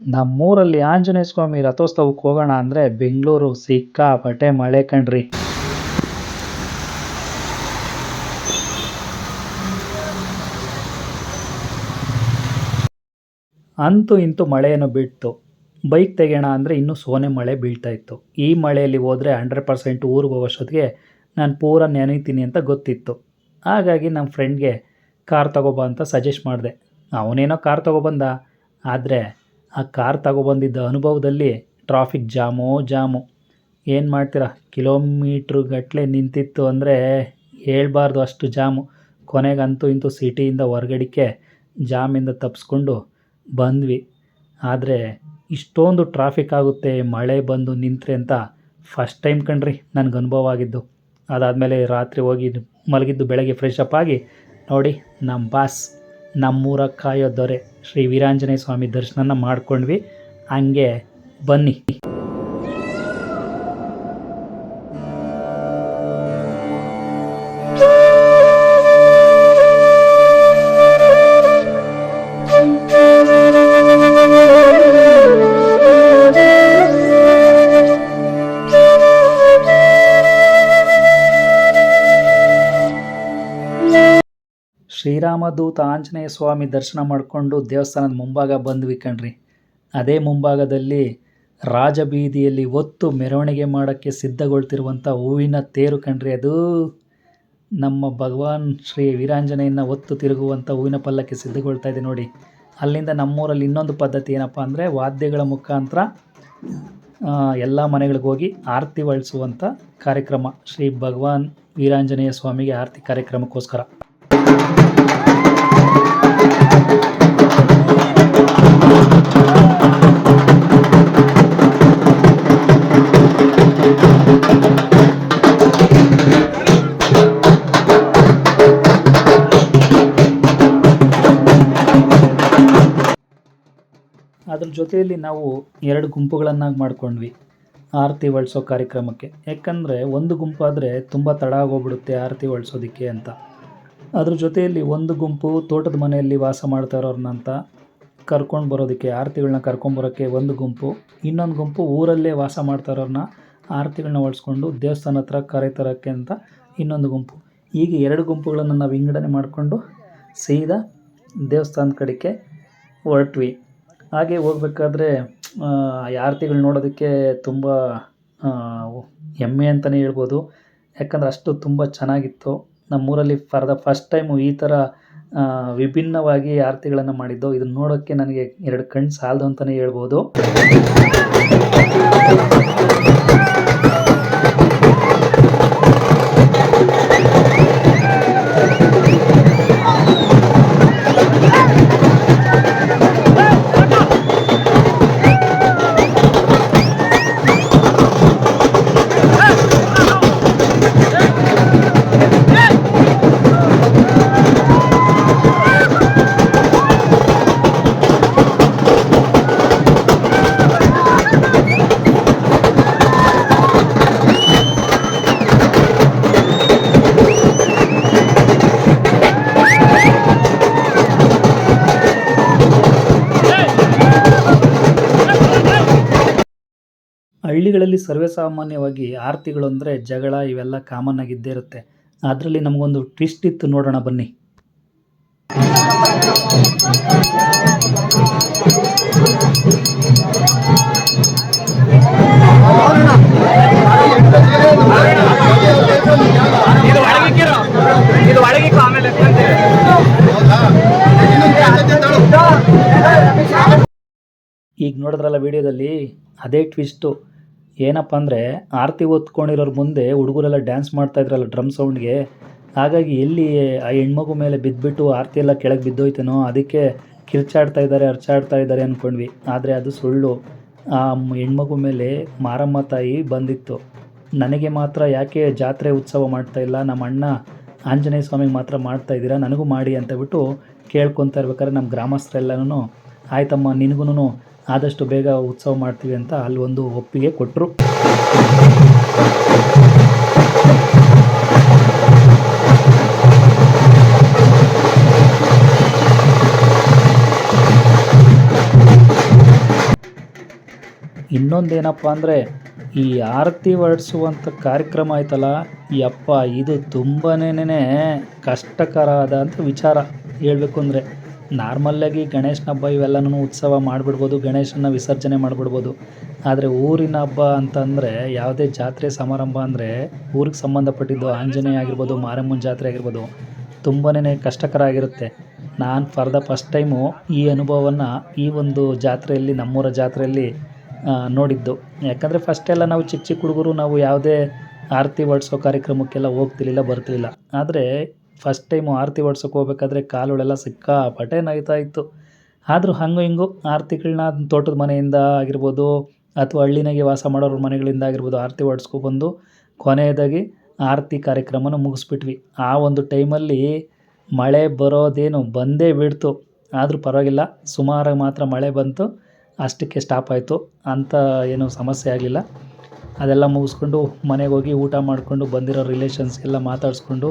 ನಮ್ಮೂರಲ್ಲಿ ಆಂಜನೇಯ ಸ್ವಾಮಿ ರಥೋತ್ಸವಕ್ಕೆ ಹೋಗೋಣ ಅಂದರೆ ಬೆಂಗಳೂರು ಸಿಕ್ಕಾಪಟ್ಟೆ ಮಳೆ ಕಣ್ರಿ. ಅಂತೂ ಇಂತೂ ಮಳೆಯನ್ನು ಬಿಟ್ಟು ಬೈಕ್ ತೆಗೆಯೋಣ ಅಂದರೆ ಇನ್ನೂ ಸೋನೆ ಮಳೆ ಬೀಳ್ತಾ ಇತ್ತು. ಈ ಮಳೆಯಲ್ಲಿ ಹೋದರೆ 100% ಊರಿಗೆ ಹೋಗೋಷ್ಟೊತ್ತಿಗೆ ನಾನು ಪೂರ ನೆನೀತೀನಿ ಅಂತ ಗೊತ್ತಿತ್ತು. ಹಾಗಾಗಿ ನಮ್ಮ ಫ್ರೆಂಡ್ಗೆ ಕಾರ್ ತಗೋಬಾ ಅಂತ ಸಜೆಸ್ಟ್ ಮಾಡಿದೆ. ಅವನೇನೋ ಕಾರ್ ತಗೊಬಂದ. ಆದರೆ ಆ ಕಾರ್ ತಗೊಬಂದಿದ್ದ ಅನುಭವದಲ್ಲಿ ಟ್ರಾಫಿಕ್ ಜಾಮು. ಏನು ಮಾಡ್ತೀರಾ, ಕಿಲೋಮೀಟ್ರ್ ಗಟ್ಟಲೆ ನಿಂತಿತ್ತು ಅಂದರೆ ಹೇಳ್ಬಾರ್ದು ಅಷ್ಟು ಜಾಮು. ಕೊನೆಗಂತೂ ಇಂತೂ ಸಿಟಿಯಿಂದ ಹೊರಗಡಿಕೆ ಜಾಮಿಂದ ತಪ್ಪಿಸ್ಕೊಂಡು ಬಂದ್ವಿ. ಆದರೆ ಇಷ್ಟೊಂದು ಟ್ರಾಫಿಕ್ ಆಗುತ್ತೆ ಮಳೆ ಬಂದು ನಿಂತರೆ ಅಂತ ಫಸ್ಟ್ ಟೈಮ್ ಕಣ್ರಿ ನನಗೆ ಅನುಭವ ಆಗಿದ್ದು. ಅದಾದಮೇಲೆ ರಾತ್ರಿ ಹೋಗಿ ಮಲಗಿದ್ದು ಬೆಳಗ್ಗೆ ಫ್ರೆಶ್ ಅಪ್ ಆಗಿ ನೋಡಿ ನಮ್ಮ ಬಾಸ್ ನಮ್ಮೂರ ಕಾಯೋ ದೊರೆ ಶ್ರೀ ವೀರಾಂಜನೇಯ ಸ್ವಾಮಿ ದರ್ಶನ ಮಾಡ್ಕೊಂಡ್ವಿ. ಹಂಗೆ ಬನ್ನಿ. ಶ್ರೀರಾಮದೂತ ಆಂಜನೇಯ ಸ್ವಾಮಿ ದರ್ಶನ ಮಾಡಿಕೊಂಡು ದೇವಸ್ಥಾನದ ಮುಂಭಾಗ ಬಂದ್ವಿ ಕಣ್ರಿ. ಅದೇ ಮುಂಭಾಗದಲ್ಲಿ ರಾಜಬೀದಿಯಲ್ಲಿ ಒತ್ತು ಮೆರವಣಿಗೆ ಮಾಡೋಕ್ಕೆ ಸಿದ್ಧಗೊಳ್ತಿರುವಂಥ ಹೂವಿನ ತೇರು ಕಣ್ರಿ. ಅದು ನಮ್ಮ ಭಗವಾನ್ ಶ್ರೀ ವೀರಾಂಜನೇಯನ ಒತ್ತು ತಿರುಗುವಂಥ ಹೂವಿನ ಪಲ್ಲಕ್ಕೆ ಸಿದ್ಧಗೊಳ್ತಾ ಇದೆ ನೋಡಿ. ಅಲ್ಲಿಂದ ನಮ್ಮೂರಲ್ಲಿ ಇನ್ನೊಂದು ಪದ್ಧತಿ ಏನಪ್ಪ ಅಂದರೆ ವಾದ್ಯಗಳ ಮುಖಾಂತರ ಎಲ್ಲ ಮನೆಗಳಿಗೆ ಹೋಗಿ ಆರತಿ ಹೊಳಿಸುವಂಥ ಕಾರ್ಯಕ್ರಮ. ಶ್ರೀ ಭಗವಾನ್ ವೀರಾಂಜನೇಯ ಸ್ವಾಮಿಗೆ ಆರತಿ ಕಾರ್ಯಕ್ರಮಕ್ಕೋಸ್ಕರ. ಅದ್ರ ಜೊತೆಯಲ್ಲಿ ನಾವು 2 ಗುಂಪುಗಳನ್ನಾಗಿ ಮಾಡ್ಕೊಂಡ್ವಿ ಆರತಿ ಹೊಳ್ಸೋ ಕಾರ್ಯಕ್ರಮಕ್ಕೆ. ಯಾಕಂದರೆ ಒಂದು ಗುಂಪಾದರೆ ತುಂಬ ತಡ ಆಗೋಗ್ಬಿಡುತ್ತೆ ಆರತಿ ಹೊಳ್ಸೋದಕ್ಕೆ ಅಂತ. ಅದ್ರ ಜೊತೆಯಲ್ಲಿ ಒಂದು ಗುಂಪು ತೋಟದ ಮನೆಯಲ್ಲಿ ವಾಸ ಮಾಡ್ತಾ ಇರೋರ್ನಂತ ಕರ್ಕೊಂಡು ಬರೋದಕ್ಕೆ, ಆರತಿಗಳನ್ನ ಕರ್ಕೊಂಬರೋಕ್ಕೆ ಒಂದು ಗುಂಪು, ಇನ್ನೊಂದು ಗುಂಪು ಊರಲ್ಲೇ ವಾಸ ಮಾಡ್ತಾ ಇರೋರನ್ನ ಆರತಿಗಳನ್ನ ಹೊಳ್ಸ್ಕೊಂಡು ದೇವಸ್ಥಾನ ಹತ್ರ ಕರೆತರೋಕ್ಕೆ ಅಂತ ಇನ್ನೊಂದು ಗುಂಪು. ಹೀಗೆ 2 ಗುಂಪುಗಳನ್ನು ನಾವು ವಿಂಗಡಣೆ ಮಾಡಿಕೊಂಡು ಸೀದಾ ದೇವಸ್ಥಾನದ ಕಡೆಗೆ ಹೊರಟ್ವಿ. ಹಾಗೆ ಹೋಗ್ಬೇಕಾದ್ರೆ ಆರತಿಗಳು ನೋಡೋದಕ್ಕೆ ತುಂಬ ಹೆಮ್ಮೆ ಅಂತಲೇ ಹೇಳ್ಬೋದು. ಯಾಕಂದರೆ ಅಷ್ಟು ತುಂಬ ಚೆನ್ನಾಗಿತ್ತು. ನಮ್ಮೂರಲ್ಲಿ ಫಾರ್ ದ ಫಸ್ಟ್ ಟೈಮು ಈ ಥರ ವಿಭಿನ್ನವಾಗಿ ಆರತಿಗಳನ್ನು ಮಾಡಿದ್ದು. ಇದನ್ನು ನೋಡೋಕ್ಕೆ ನನಗೆ 2 ಕಣ್ಣು ಸಾಲದು ಅಂತಲೇ ಹೇಳ್ಬೋದು. ಹಳ್ಳಿಗಳಲ್ಲಿ ಸರ್ವೇಸಾಮಾನ್ಯವಾಗಿ ಆರತಿಗಳು ಅಂದರೆ ಜಗಳ ಇವೆಲ್ಲ ಕಾಮನ್ ಆಗಿದ್ದೇ ಇರುತ್ತೆ. ಅದರಲ್ಲಿ ನಮಗೊಂದು ಟ್ವಿಸ್ಟ್ ಇತ್ತು, ನೋಡೋಣ ಬನ್ನಿ. ಈಗ ನೋಡಿದ್ರಲ್ಲ ವಿಡಿಯೋದಲ್ಲಿ, ಅದೇ ಟ್ವಿಸ್ಟು. ಏನಪ್ಪ ಅಂದರೆ ಆರತಿ ಹೊತ್ಕೊಂಡಿರೋರು ಮುಂದೆ ಹುಡುಗರೆಲ್ಲ ಡ್ಯಾನ್ಸ್ ಮಾಡ್ತಾಯಿದ್ರಲ್ಲ ಡ್ರಮ್ ಸೌಂಡ್ಗೆ. ಹಾಗಾಗಿ ಎಲ್ಲಿ ಆ ಹೆಣ್ಮಗು ಮೇಲೆ ಬಿದ್ದುಬಿಟ್ಟು ಆರತಿ ಎಲ್ಲ ಕೆಳಗೆ ಬಿದ್ದೋಯ್ತೇನೋ, ಅದಕ್ಕೆ ಕಿರ್ಚಾಡ್ತಾ ಇದ್ದಾರೆ ಅಂದ್ಕೊಂಡ್ವಿ. ಆದರೆ ಅದು ಸುಳ್ಳು. ಆ ಹೆಣ್ಮಗು ಮೇಲೆ ಮಾರಮ್ಮ ತಾಯಿ ಬಂದಿತ್ತು. ನನಗೆ ಮಾತ್ರ ಯಾಕೆ ಜಾತ್ರೆ ಉತ್ಸವ ಮಾಡ್ತಾಯಿಲ್ಲ, ನಮ್ಮ ಅಣ್ಣ ಆಂಜನೇಯ ಸ್ವಾಮಿಗೆ ಮಾತ್ರ ಮಾಡ್ತಾಯಿದ್ದೀರಾ, ನನಗೂ ಮಾಡಿ ಅಂತ ಬಿಟ್ಟು ಕೇಳ್ಕೊತಾ ಇರ್ಬೇಕಾದ್ರೆ ನಮ್ಮ ಗ್ರಾಮಸ್ಥರೆಲ್ಲನೂ ಆಯ್ತಮ್ಮ ನಿನಗೂ ಆದಷ್ಟು ಬೇಗ ಉತ್ಸವ ಮಾಡ್ತೀವಿ ಅಂತ ಅಲ್ಲಿ ಒಂದು ಒಪ್ಪಿಗೆ ಕೊಟ್ಟರು. ಇನ್ನೊಂದೇನಪ್ಪ ಅಂದರೆ ಈ ಆರತಿ ಹೊರಡಿಸುವಂಥ ಕಾರ್ಯಕ್ರಮ ಆಯ್ತಲ್ಲ, ಯಪ್ಪ ಇದು ತುಂಬನೇ ಕಷ್ಟಕರ ಆದಂಥ ವಿಚಾರ ಹೇಳಬೇಕು ಅಂದರೆ. ನಾರ್ಮಲ್ಲಾಗಿ ಗಣೇಶನ ಹಬ್ಬ ಇವೆಲ್ಲನೂ ಉತ್ಸವ ಮಾಡಿಬಿಡ್ಬೋದು, ಗಣೇಶನ ವಿಸರ್ಜನೆ ಮಾಡಿಬಿಡ್ಬೋದು. ಆದರೆ ಊರಿನ ಹಬ್ಬ ಅಂತಂದರೆ ಯಾವುದೇ ಜಾತ್ರೆ ಸಮಾರಂಭ ಅಂದರೆ ಊರಿಗೆ ಸಂಬಂಧಪಟ್ಟಿದ್ದು ಆಂಜನೇಯ ಆಗಿರ್ಬೋದು, ಮಾರಮ್ಮನ ಜಾತ್ರೆ ಆಗಿರ್ಬೋದು, ತುಂಬನೇ ಕಷ್ಟಕರ ಆಗಿರುತ್ತೆ. ನಾನು ಫಾರ್ ದ ಫಸ್ಟ್ ಟೈಮು ಈ ಅನುಭವವನ್ನು ಈ ಒಂದು ಜಾತ್ರೆಯಲ್ಲಿ, ನಮ್ಮೂರ ಜಾತ್ರೆಯಲ್ಲಿ ನೋಡಿದ್ದು. ಯಾಕಂದರೆ ಫಸ್ಟೆಲ್ಲ ನಾವು ಚಿಕ್ಕ ಚಿಕ್ಕ ಹುಡುಗರು ನಾವು ಯಾವುದೇ ಆರತಿ ಹೊರಡ್ಸೋ ಕಾರ್ಯಕ್ರಮಕ್ಕೆಲ್ಲ ಹೋಗ್ತಿರ್ಲಿಲ್ಲ, ಬರ್ತಿರ್ಲಿಲ್ಲ. ಆದರೆ ಫಸ್ಟ್ ಟೈಮು ಆರತಿ ಹೊರ್ಡ್ಸೋಕೆ ಹೋಗ್ಬೇಕಾದ್ರೆ ಕಾಲುಗಳೆಲ್ಲ ಸಿಕ್ಕಾಪಟ್ಟೆ ನೋಯ್ತಾ ಇತ್ತು. ಆದರೂ ಹಂಗೂ ಹಿಂಗೂ ಆರತಿಗಳನ್ನ ತೋಟದ ಮನೆಯಿಂದ ಆಗಿರ್ಬೋದು ಅಥವಾ ಹಳ್ಳಿನಾಗೆ ವಾಸ ಮಾಡೋರ ಮನೆಗಳಿಂದ ಆಗಿರ್ಬೋದು ಆರತಿ ಹೊರ್ಡ್ಸ್ಕೊಬಂದು ಕೊನೆಯದಾಗಿ ಆರತಿ ಕಾರ್ಯಕ್ರಮನ ಮುಗಿಸ್ಬಿಟ್ವಿ. ಆ ಒಂದು ಟೈಮಲ್ಲಿ ಮಳೆ ಬರೋದೇನು ಬಂದೇ ಬಿಡ್ತು. ಆದರೂ ಪರವಾಗಿಲ್ಲ, ಸುಮಾರಾಗಿ ಮಾತ್ರ ಮಳೆ ಬಂತು, ಅಷ್ಟಕ್ಕೆ ಸ್ಟಾಪ್ ಆಯಿತು. ಅಂಥ ಏನೂ ಸಮಸ್ಯೆ ಆಗಲಿಲ್ಲ. ಅದೆಲ್ಲ ಮುಗಿಸ್ಕೊಂಡು ಮನೆಗೆ ಹೋಗಿ ಊಟ ಮಾಡಿಕೊಂಡು ಬಂದಿರೋ ರಿಲೇಷನ್ಸ್ಗೆಲ್ಲ ಮಾತಾಡಿಸ್ಕೊಂಡು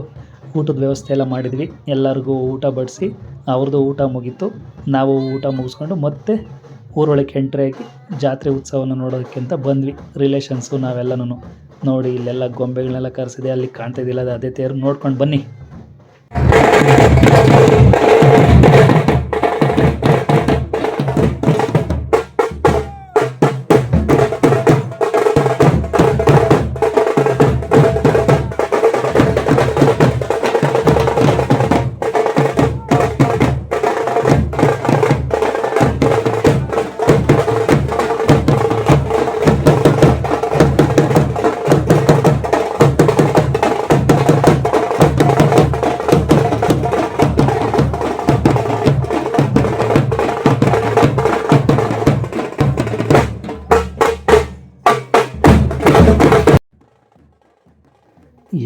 ಊಟದ ವ್ಯವಸ್ಥೆ ಎಲ್ಲ ಮಾಡಿದ್ವಿ. ಎಲ್ಲರಿಗೂ ಊಟ ಬಡಿಸಿ ಅವ್ರದ್ದು ಊಟ ಮುಗೀತು. ನಾವು ಊಟ ಮುಗಿಸ್ಕೊಂಡು ಮತ್ತೆ ಊರೊಳಗೆ ಎಂಟ್ರಿ ಆಗಿ ಜಾತ್ರೆ ಉತ್ಸವನ ನೋಡೋದಕ್ಕೆ ಅಂತ ಬಂದ್ವಿ. ರಿಲೇಷನ್ಸು ನಾವೆಲ್ಲನೂ ನೋಡಿ ಇಲ್ಲೆಲ್ಲ ಗೊಂಬೆಗಳನ್ನೆಲ್ಲ ಕರೆಸಿದೆ, ಅಲ್ಲಿ ಕಾಣ್ತಿದ್ದಿಲ್ಲ ಅದೇ ತೇರು, ನೋಡ್ಕೊಂಡು ಬನ್ನಿ.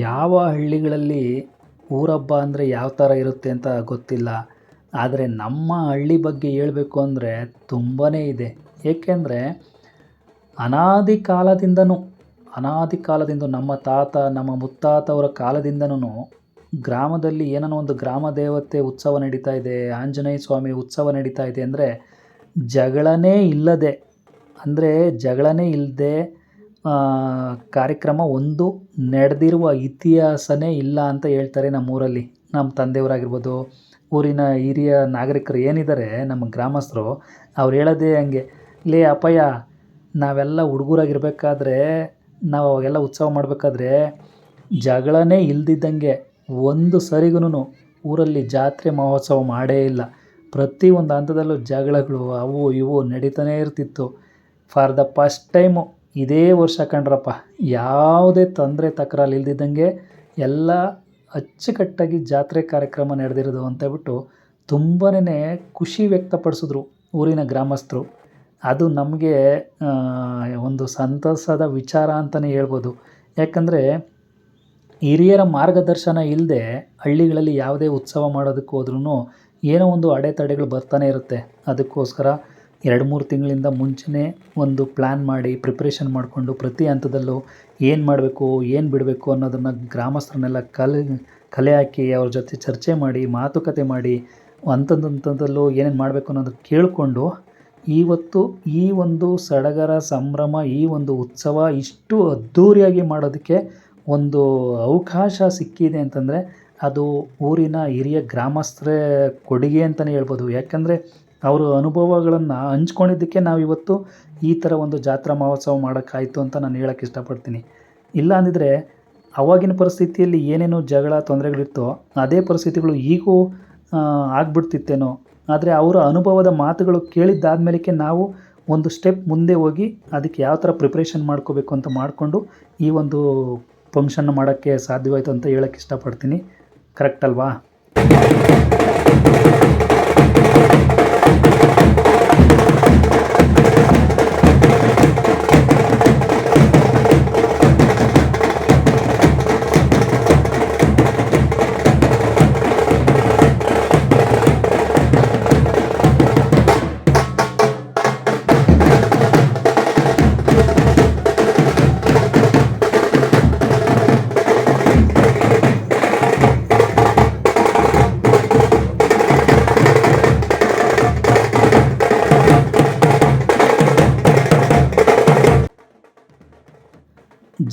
ಯಾವ ಹಳ್ಳಿಗಳಲ್ಲಿ ಊರಹಬ್ಬ ಅಂದರೆ ಯಾವ ಥರ ಇರುತ್ತೆ ಅಂತ ಗೊತ್ತಿಲ್ಲ. ಆದರೆ ನಮ್ಮ ಹಳ್ಳಿ ಬಗ್ಗೆ ಹೇಳಬೇಕು ಅಂದರೆ ತುಂಬಾ ಇದೆ. ಏಕೆಂದರೆ ಅನಾದಿ ಕಾಲದಿಂದ ನಮ್ಮ ತಾತ ನಮ್ಮ ಮುತ್ತಾತವರ ಕಾಲದಿಂದನೂ ಗ್ರಾಮದಲ್ಲಿ ಏನೋ ಒಂದು ಗ್ರಾಮ ದೇವತೆ ಉತ್ಸವ ನಡೀತಾ ಇದೆ, ಆಂಜನೇಯ ಸ್ವಾಮಿ ಉತ್ಸವ ನಡೀತಾ ಇದೆ ಅಂದರೆ ಜಗಳನೇ ಇಲ್ಲದೆ ಕಾರ್ಯಕ್ರಮ ಒಂದು ನಡೆದಿರುವ ಇತಿಹಾಸನೇ ಇಲ್ಲ ಅಂತ ಹೇಳ್ತಾರೆ ನಮ್ಮೂರಲ್ಲಿ. ನಮ್ಮ ತಂದೆಯವರಾಗಿರ್ಬೋದು, ಊರಿನ ಹಿರಿಯ ನಾಗರಿಕರು ಏನಿದ್ದಾರೆ ನಮ್ಮ ಗ್ರಾಮಸ್ಥರು, ಅವ್ರು ಹೇಳೋದೇ ಹಂಗೆ, ಲೇ ಅಪ್ಪಯ್ಯ, ನಾವೆಲ್ಲ ಹುಡುಗರಾಗಿರ್ಬೇಕಾದ್ರೆ ನಾವು ಅವಾಗೆಲ್ಲ ಉತ್ಸವ ಮಾಡಬೇಕಾದ್ರೆ ಜಗಳನೇ ಇಲ್ದಿದ್ದಂಗೆ ಒಂದು ಸರಿಗೂ ಊರಲ್ಲಿ ಜಾತ್ರೆ ಮಹೋತ್ಸವ ಮಾಡೇ ಇಲ್ಲ. ಪ್ರತಿಯೊಂದು ಹಂತದಲ್ಲೂ ಜಗಳಗಳು ಅವು ಇವು ನಡೀತಾನೇ ಇರ್ತಿತ್ತು. ಫಾರ್ ದ ಫಸ್ಟ್ ಟೈಮು ಇದೇ ವರ್ಷ ಕಂಡ್ರಪ್ಪ, ಯಾವುದೇ ತೊಂದರೆ ತಕರಾರು ಇಲ್ದಿದ್ದಂಗೆ ಎಲ್ಲ ಅಚ್ಚುಕಟ್ಟಾಗಿ ಜಾತ್ರೆ ಕಾರ್ಯಕ್ರಮ ನಡೆದಿರೋದು ಅಂತೇಳ್ಬಿಟ್ಟು ತುಂಬನೇ ಖುಷಿ ವ್ಯಕ್ತಪಡಿಸಿದ್ರು ಊರಿನ ಗ್ರಾಮಸ್ಥರು. ಅದು ನಮಗೆ ಒಂದು ಸಂತಸದ ವಿಚಾರ ಅಂತಲೇ ಹೇಳ್ಬೋದು. ಯಾಕಂದರೆ ಹಿರಿಯರ ಮಾರ್ಗದರ್ಶನ ಇಲ್ಲದೆ ಹಳ್ಳಿಗಳಲ್ಲಿ ಯಾವುದೇ ಉತ್ಸವ ಮಾಡೋದಕ್ಕೆ ಹೋದ್ರೂ ಏನೋ ಒಂದು ಅಡೆತಡೆಗಳು ಬರ್ತಾನೆ ಇರುತ್ತೆ. ಅದಕ್ಕೋಸ್ಕರ 2-3 ತಿಂಗಳಿಂದ ಮುಂಚೆನೇ ಒಂದು ಪ್ಲ್ಯಾನ್ ಮಾಡಿ ಪ್ರಿಪ್ರೇಷನ್ ಮಾಡಿಕೊಂಡು ಪ್ರತಿ ಹಂತದಲ್ಲೂ ಏನು ಮಾಡಬೇಕು, ಏನು ಬಿಡಬೇಕು ಅನ್ನೋದನ್ನು ಗ್ರಾಮಸ್ಥರನ್ನೆಲ್ಲ ಕಲೆ ಹಾಕಿ ಅವ್ರ ಜೊತೆ ಚರ್ಚೆ ಮಾಡಿ, ಮಾತುಕತೆ ಮಾಡಿ, ಹಂತದಲ್ಲೂ ಏನೇನು ಮಾಡಬೇಕು ಅನ್ನೋದನ್ನು ಕೇಳಿಕೊಂಡು ಇವತ್ತು ಈ ಒಂದು ಸಡಗರ ಸಂಭ್ರಮ, ಈ ಒಂದು ಉತ್ಸವ ಇಷ್ಟು ಅದ್ಧೂರಿಯಾಗಿ ಮಾಡೋದಕ್ಕೆ ಒಂದು ಅವಕಾಶ ಸಿಕ್ಕಿದೆ ಅಂತಂದರೆ ಅದು ಊರಿನ ಹಿರಿಯ ಗ್ರಾಮಸ್ಥರ ಕೊಡುಗೆ ಅಂತಲೇ ಹೇಳ್ಬೋದು. ಯಾಕಂದರೆ ಅವರು ಅನುಭವಗಳನ್ನು ಹಂಚ್ಕೊಂಡಿದ್ದಕ್ಕೆ ನಾವಿವತ್ತು ಈ ಥರ ಒಂದು ಜಾತ್ರಾ ಮಹೋತ್ಸವ ಮಾಡೋಕ್ಕಾಯ್ತು ಅಂತ ನಾನು ಹೇಳೋಕ್ಕೆ ಇಷ್ಟಪಡ್ತೀನಿ. ಇಲ್ಲ ಅಂದಿದ್ರೆ ಆವಾಗಿನ ಪರಿಸ್ಥಿತಿಯಲ್ಲಿ ಏನೇನು ಜಗಳ ತೊಂದರೆಗಳಿರ್ತೋ ಅದೇ ಪರಿಸ್ಥಿತಿಗಳು ಈಗೂ ಆಗ್ಬಿಡ್ತಿತ್ತೇನೋ. ಆದರೆ ಅವರ ಅನುಭವದ ಮಾತುಗಳು ಕೇಳಿದ್ದಾದ್ಮೇಲೆ ನಾವು ಒಂದು ಸ್ಟೆಪ್ ಮುಂದೆ ಹೋಗಿ ಅದಕ್ಕೆ ಯಾವ ಥರ ಪ್ರಿಪ್ರೇಷನ್ ಮಾಡ್ಕೋಬೇಕು ಅಂತ ಮಾಡಿಕೊಂಡು ಈ ಒಂದು ಫಂಕ್ಷನ್ನ ಮಾಡೋಕ್ಕೆ ಸಾಧ್ಯವಾಯಿತು ಅಂತ ಹೇಳೋಕ್ಕೆ ಇಷ್ಟಪಡ್ತೀನಿ. ಕರೆಕ್ಟ್ ಅಲ್ವಾ?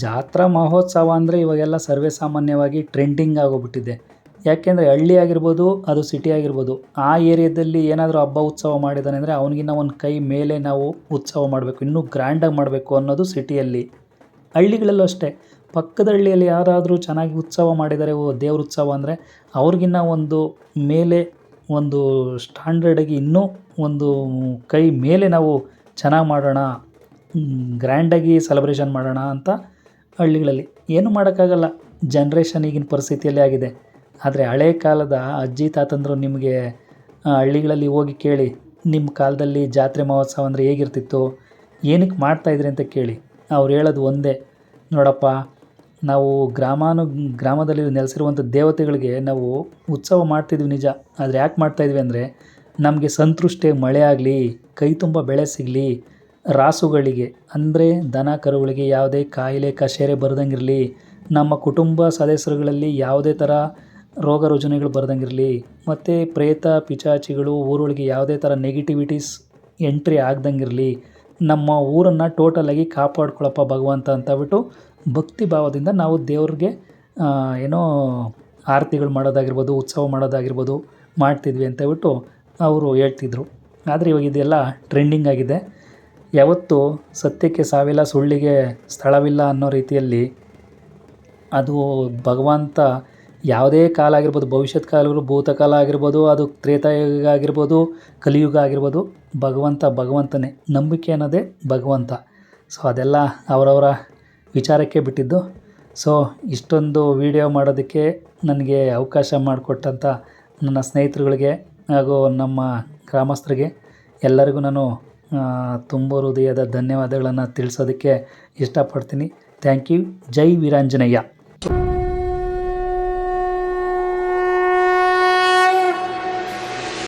ಜಾತ್ರಾ ಮಹೋತ್ಸವ ಅಂದರೆ ಇವಾಗೆಲ್ಲ ಸರ್ವೇ ಸಾಮಾನ್ಯವಾಗಿ ಟ್ರೆಂಡಿಂಗ್ ಆಗೋಗ್ಬಿಟ್ಟಿದೆ. ಯಾಕೆಂದರೆ ಹಳ್ಳಿ ಆಗಿರ್ಬೋದು, ಅದು ಸಿಟಿ ಆಗಿರ್ಬೋದು, ಆ ಏರಿಯಾದಲ್ಲಿ ಏನಾದರೂ ಹಬ್ಬ ಉತ್ಸವ ಮಾಡಿದ್ದಾನೆ ಅಂದರೆ ಅವನಿಗಿನ್ನ ಒಂದು ಕೈ ಮೇಲೆ ನಾವು ಉತ್ಸವ ಮಾಡಬೇಕು, ಇನ್ನೂ ಗ್ರ್ಯಾಂಡಾಗಿ ಮಾಡಬೇಕು ಅನ್ನೋದು ಸಿಟಿಯಲ್ಲಿ. ಹಳ್ಳಿಗಳಲ್ಲೂ ಅಷ್ಟೇ, ಪಕ್ಕದ ಹಳ್ಳಿಯಲ್ಲಿ ಯಾರಾದರೂ ಚೆನ್ನಾಗಿ ಉತ್ಸವ ಮಾಡಿದ್ದಾರೆ, ದೇವ್ರ ಉತ್ಸವ ಅಂದರೆ ಅವ್ರಿಗಿನ್ನ ಒಂದು ಮೇಲೆ ಒಂದು ಸ್ಟ್ಯಾಂಡರ್ಡಾಗಿ ಇನ್ನೂ ಒಂದು ಕೈ ಮೇಲೆ ನಾವು ಚೆನ್ನಾಗಿ ಮಾಡೋಣ, ಗ್ರ್ಯಾಂಡಾಗಿ ಸೆಲೆಬ್ರೇಷನ್ ಮಾಡೋಣ ಅಂತ ಹಳ್ಳಿಗಳಲ್ಲಿ. ಏನೂ ಮಾಡೋಕ್ಕಾಗಲ್ಲ, ಜನ್ರೇಷನ್ ಈಗಿನ ಪರಿಸ್ಥಿತಿಯಲ್ಲಿ ಆಗಿದೆ. ಆದರೆ ಹಳೆ ಕಾಲದ ಅಜ್ಜಿ ತಾತಂದರು ನಿಮಗೆ ಹಳ್ಳಿಗಳಲ್ಲಿ ಹೋಗಿ ಕೇಳಿ, ನಿಮ್ಮ ಕಾಲದಲ್ಲಿ ಜಾತ್ರೆ ಮಹೋತ್ಸವ ಅಂದರೆ ಹೇಗಿರ್ತಿತ್ತು, ಏನಕ್ಕೆ ಮಾಡ್ತಾಯಿದ್ರಿ ಅಂತ ಕೇಳಿ. ಅವ್ರು ಹೇಳೋದು ಒಂದೇ, ನೋಡಪ್ಪ, ನಾವು ಗ್ರಾಮದಲ್ಲಿ ನೆಲೆಸಿರುವಂಥ ದೇವತೆಗಳಿಗೆ ನಾವು ಉತ್ಸವ ಮಾಡ್ತಿದ್ವಿ ನಿಜ. ಆದರೆ ಯಾಕೆ ಮಾಡ್ತಾಯಿದ್ವಿ ಅಂದರೆ ನಮಗೆ ಸಂತೃಷ್ಟಿಯಾಗಿ ಮಳೆ ಆಗಲಿ, ಕೈ ತುಂಬ ಬೆಳೆ ಸಿಗಲಿ, ರಾಸುಗಳಿಗೆ ಅಂದರೆ ದನ ಕರುಗಳಿಗೆ ಯಾವುದೇ ಕಾಯಿಲೆ ಕಷೇರೆ ಬರ್ದಂಗಿರಲಿ, ನಮ್ಮ ಕುಟುಂಬ ಸದಸ್ಯರುಗಳಲ್ಲಿ ಯಾವುದೇ ಥರ ರೋಗ ರುಜಿನಗಳು ಬರ್ದಂಗಿರಲಿ, ಮತ್ತು ಪ್ರೇತ ಪಿಶಾಚಿಗಳು ಊರೊಳಗೆ ಯಾವುದೇ ಥರ ನೆಗೆಟಿವಿಟೀಸ್ ಎಂಟ್ರಿ ಆಗ್ದಂಗಿರಲಿ, ನಮ್ಮ ಊರನ್ನು ಟೋಟಲಾಗಿ ಕಾಪಾಡ್ಕೊಳಪ್ಪ ಭಗವಂತ ಅಂತಬಿಟ್ಟು ಭಕ್ತಿ ಭಾವದಿಂದ ನಾವು ದೇವ್ರಿಗೆ ಏನೋ ಆರತಿಗಳು ಮಾಡೋದಾಗಿರ್ಬೋದು, ಉತ್ಸವ ಮಾಡೋದಾಗಿರ್ಬೋದು ಮಾಡ್ತಿದ್ವಿ ಅಂತೇಳ್ಬಿಟ್ಟು ಅವರು ಹೇಳ್ತಿದ್ರು. ಆದರೆ ಇವಾಗ ಇದೆಲ್ಲ ಟ್ರೆಂಡಿಂಗ್ ಆಗಿದೆ. ಯಾವತ್ತು ಸತ್ಯಕ್ಕೆ ಸಾವಿಲ್ಲ, ಸುಳ್ಳಿಗೆ ಸ್ಥಳವಿಲ್ಲ ಅನ್ನೋ ರೀತಿಯಲ್ಲಿ ಅದು ಭಗವಂತ ಯಾವುದೇ ಕಾಲ ಆಗಿರ್ಬೋದು, ಭವಿಷ್ಯತ್ ಕಾಲ ಆಗಿರ್ಬೋದು, ಭೂತಕಾಲ ಆಗಿರ್ಬೋದು, ಅದು ತ್ರೇತಾಯುಗ ಆಗಿರ್ಬೋದು, ಕಲಿಯುಗ ಆಗಿರ್ಬೋದು, ಭಗವಂತನೇ. ನಂಬಿಕೆ ಅನ್ನೋದೇ ಭಗವಂತ. ಸೊ ಅದೆಲ್ಲ ಅವರವರ ವಿಚಾರಕ್ಕೆ ಬಿಟ್ಟಿದ್ದು. ಸೊ ಇಷ್ಟೊಂದು ವಿಡಿಯೋ ಮಾಡೋದಕ್ಕೆ ನನಗೆ ಅವಕಾಶ ಮಾಡಿಕೊಟ್ಟಂಥ ನನ್ನ ಸ್ನೇಹಿತರುಗಳಿಗೆ ಹಾಗೂ ನಮ್ಮ ಗ್ರಾಮಸ್ಥರಿಗೆ ಎಲ್ಲರಿಗೂ ನಾನು ತುಂಬ ಹೃದಯದ ಧನ್ಯವಾದಗಳನ್ನು ತಿಳಿಸೋದಕ್ಕೆ ಇಷ್ಟಪಡ್ತೀನಿ. Thank you. ಜೈ ವೀರಾಂಜನೇಯ.